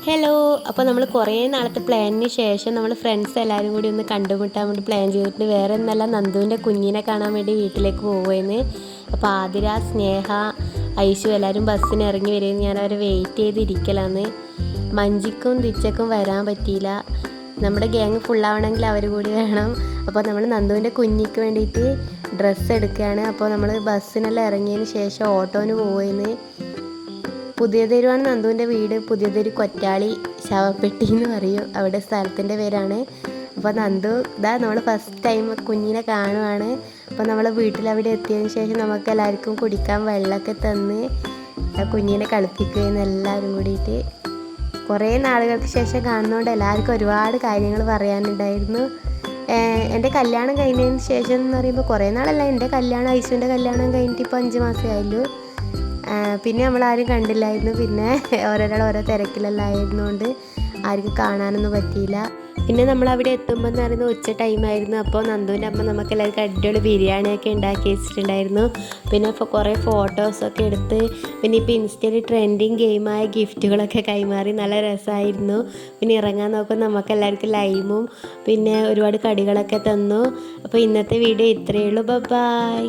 Hello, അപ്പോൾ നമ്മൾ കുറേ നാളത്തെ പ്ലാനിന് ശേഷം നമ്മൾ ഫ്രണ്ട്സ് എല്ലാവരും കൂടി ഒന്ന് കണ്ടുമുട്ടാൻ വേണ്ടി പ്ലാൻ ചെയ്തിട്ട് വേറെ ഒന്നല്ല നന്ദുവിൻ്റെ കുഞ്ഞിനെ കാണാൻ വേണ്ടി വീട്ടിലേക്ക് പോവുകയെന്ന്. അപ്പോൾ ആതിര, സ്നേഹ, ഐശു എല്ലാവരും ബസ്സിന് ഇറങ്ങി വരുമെന്ന് ഞാൻ അവരെ വെയിറ്റ് ചെയ്തിരിക്കലാന്ന്. മഞ്ജിക്കും ദിച്ചക്കും വരാൻ പറ്റിയില്ല. നമ്മുടെ ഗ്യാങ് ഫുള്ളാവണമെങ്കിൽ അവർ കൂടി വേണം. അപ്പോൾ നമ്മൾ നന്ദുവിൻ്റെ കുഞ്ഞിക്ക് വേണ്ടിയിട്ട് ഡ്രസ്സ് എടുക്കുകയാണ്. അപ്പോൾ നമ്മൾ ബസ്സിനെല്ലാം ഇറങ്ങിയതിന് ശേഷം ഓട്ടോന് പോവുകയെന്ന്. പുതിയ തെരുവാണ് നന്ദുവിൻ്റെ വീട്. പുതിയ തെരു കൊറ്റാളി ശവപ്പെട്ടി എന്ന് പറയും, അവിടെ സ്ഥലത്തിൻ്റെ പേരാണ്. അപ്പോൾ നന്ദു നമ്മൾ ഫസ്റ്റ് ടൈം കുഞ്ഞിനെ കാണുവാണ്. അപ്പോൾ നമ്മൾ വീട്ടിലവിടെ എത്തിയതിന് ശേഷം നമുക്ക് എല്ലാവർക്കും കുടിക്കാൻ വെള്ളമൊക്കെ തന്ന് കുഞ്ഞിനെ കളിപ്പിക്കുകയെന്ന് എല്ലാവരും കൂടിയിട്ട്. കുറേ നാളുകൾക്ക് ശേഷം കാണുന്നതുകൊണ്ട് എല്ലാവർക്കും ഒരുപാട് കാര്യങ്ങൾ പറയാനുണ്ടായിരുന്നു. എൻ്റെ കല്യാണം കഴിഞ്ഞതിന് ശേഷം എന്ന് പറയുമ്പോൾ കുറേ നാളല്ല, എൻ്റെ കല്യാണം ഐശുവിൻ്റെ കല്യാണം കഴിഞ്ഞിട്ട് ഇപ്പോൾ 5 മാസമേ ആയുള്ളൂ. പിന്നെ നമ്മളാരും കണ്ടില്ലായിരുന്നു. പിന്നെ ഓരോ തിരക്കിലെല്ലാം ആയിരുന്നുകൊണ്ട് ആർക്കും കാണാനൊന്നും പറ്റിയില്ല. പിന്നെ നമ്മളവിടെ എത്തുമ്പോൾ എന്ന് പറയുന്നത് ഉച്ച ടൈമായിരുന്നു. അപ്പോൾ നന്ദുവിൻ്റെ അമ്മ നമുക്ക് എല്ലാവർക്കും അടിപൊളി ബിരിയാണിയൊക്കെ ഉണ്ടാക്കി വെച്ചിട്ടുണ്ടായിരുന്നു. പിന്നെ ഇപ്പോൾ കുറേ ഫോട്ടോസൊക്കെ എടുത്ത് പിന്നെ ഇപ്പോൾ ഇൻസ്റ്റയിൽ ട്രെൻഡിങ് ഗെയിമായ ഗിഫ്റ്റുകളൊക്കെ കൈമാറി നല്ല രസമായിരുന്നു. പിന്നെ ഇറങ്ങാൻ നോക്കുമ്പോൾ നമുക്ക് എല്ലാവർക്കും ലൈമും പിന്നെ ഒരുപാട് കടികളൊക്കെ തന്നു. അപ്പോൾ ഇന്നത്തെ വീഡിയോ ഇത്രയേ ഉള്ളൂ. ബൈ.